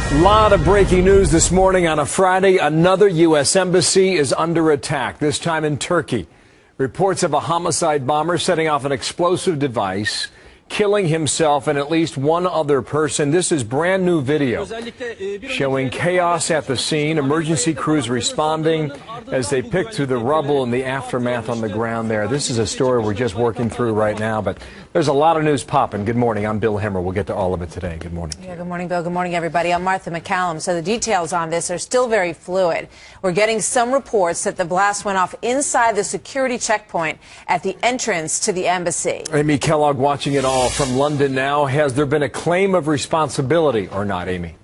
A lot of breaking news this morning on a Friday. Another U.S. embassy is under attack, this time in Turkey. Reports of a homicide bomber setting off an explosive device, killing himself and at least one other person. This is brand new video showing chaos at the scene. Emergency crews responding as they pick through the rubble and the aftermath on the ground there. This is a story we're just working through right now, but there's a lot of news popping. Good morning. I'm Bill Hemmer. We'll get to all of it today. Good morning. Yeah, good morning, Bill. Good morning, everybody. I'm Martha McCallum. So the details on this are still very fluid. We're getting some reports that the blast went off inside the security checkpoint at the entrance to the embassy. Amy Kellogg watching it all from London now. Has there been a claim of responsibility or not, Amy?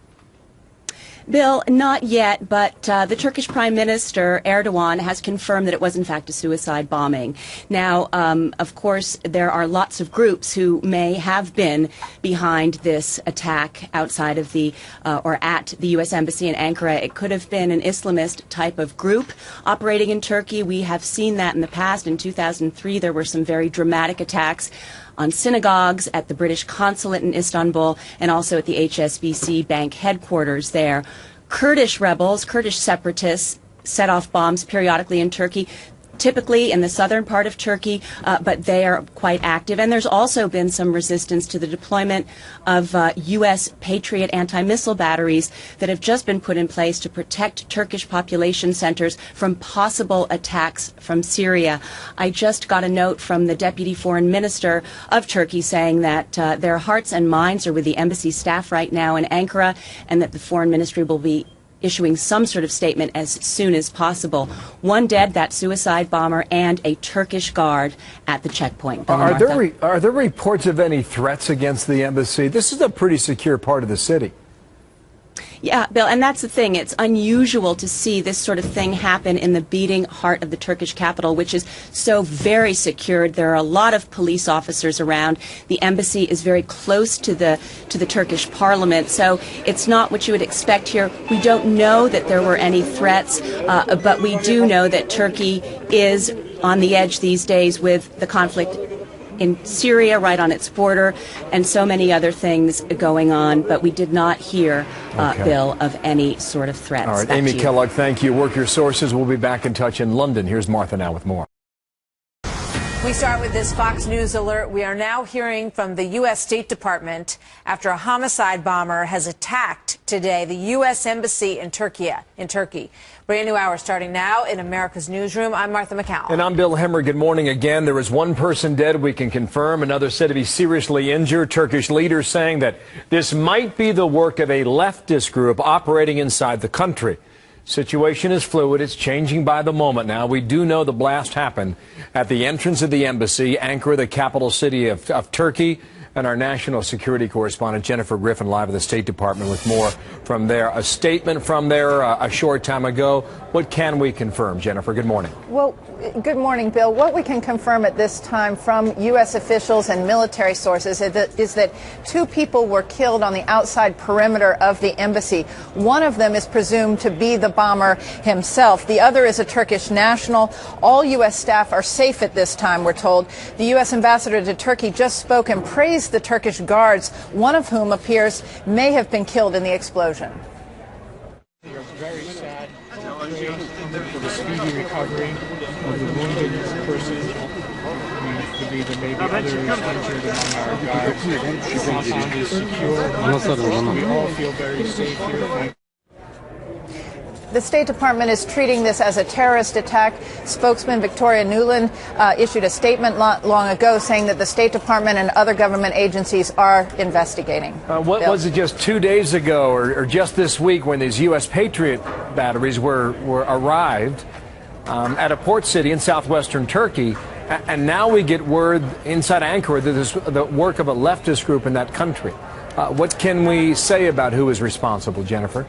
Bill, not yet, but the Turkish Prime Minister Erdogan has confirmed that it was in fact a suicide bombing. Now, of course, there are lots of groups who may have been behind this attack outside of the or at the U.S. Embassy in Ankara. It could have been an Islamist type of group operating in Turkey. We have seen that in the past. In 2003, there were some very dramatic attacks on synagogues, at the British consulate in Istanbul, and also at the HSBC bank headquarters there. Kurdish rebels, Kurdish separatists, set off bombs periodically in Turkey, typically in the southern part of Turkey, but they are quite active. And there's also been some resistance to the deployment of U.S. Patriot anti-missile batteries that have just been put in place to protect Turkish population centers from possible attacks from Syria. I just got a note from the Deputy Foreign Minister of Turkey saying that their hearts and minds are with the embassy staff right now in Ankara, and that the Foreign Ministry will be issuing some sort of statement as soon as possible. One dead, that suicide bomber, and a Turkish guard at the checkpoint. Are there reports of any threats against the embassy? This is a pretty secure part of the city. Yeah, Bill, and that's the thing. It's unusual to see this sort of thing happen in the beating heart of the Turkish capital, which is so very secured. There are a lot of police officers around. The embassy is very close to the Turkish parliament, so it's not what you would expect here. We don't know that there were any threats, but we do know that Turkey is on the edge these days with the conflict in Syria, right on its border, and so many other things going on, but we did not hear, Bill, of any sort of threats. All right, Amy Kellogg, thank you. Work your sources. We'll be back in touch in London. Here's Martha now with more. We start with this Fox News alert. We are now hearing from the U.S. State Department after a homicide bomber has attacked today the U.S. Embassy in Turkey. Brand new hour starting now in America's Newsroom. I'm Martha McCallum. And I'm Bill Hemmer. Good morning again. There is one person dead, we can confirm. Another said to be seriously injured. Turkish leaders saying that this might be the work of a leftist group operating inside the country. Situation is fluid. It's changing by the moment now. We do know the blast happened at the entrance of the embassy, Ankara, the capital city of Turkey. And our national security correspondent, Jennifer Griffin, live at the State Department with more from there. A statement from there a short time ago. What can we confirm, Jennifer? Good morning. Well, good morning, Bill. What we can confirm at this time from U.S. officials and military sources is that two people were killed on the outside perimeter of the embassy. One of them is presumed to be the bomber himself. The other is a Turkish national. All U.S. staff are safe at this time, we're told. The U.S. ambassador to Turkey just spoke and praised the Turkish guards, one of whom appears may have been killed in the explosion. We are very sad for the speedy recovery of the wounded person. We believe there may be others injured among our guards. The compound is secure. We all feel very safe here. The State Department is treating this as a terrorist attack. Spokesman Victoria Nuland issued a statement long ago saying that the State Department and other government agencies are investigating. What was it just 2 days ago or just this week when these U.S. Patriot batteries were arrived at a port city in southwestern Turkey, and now we get word inside Ankara that this is the work of a leftist group in that country. What can we say about who is responsible, Jennifer?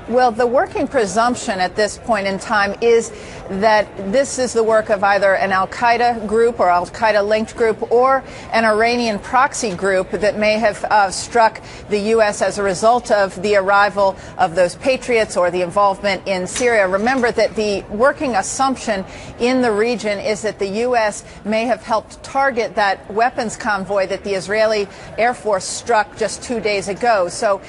Well, the working presumption at this point in time is that this is the work of either an al-Qaeda group or al-Qaeda-linked group or an Iranian proxy group that may have struck the U.S. as a result of the arrival of those patriots or the involvement in Syria. Remember that the working assumption in the region is that the U.S. may have helped target that weapons convoy that the Israeli Air Force struck just 2 days ago. So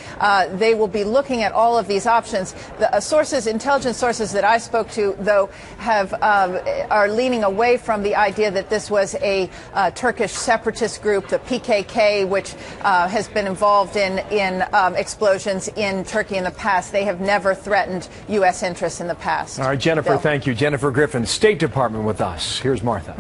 they will be looking at all of these options. The intelligence sources that I spoke to, though, are leaning away from the idea that this was a Turkish separatist group, the PKK, which has been involved in explosions in Turkey in the past. They have never threatened U.S. interests in the past. All right, Jennifer, thank you. Jennifer Griffin, State Department with us. Here's Martha.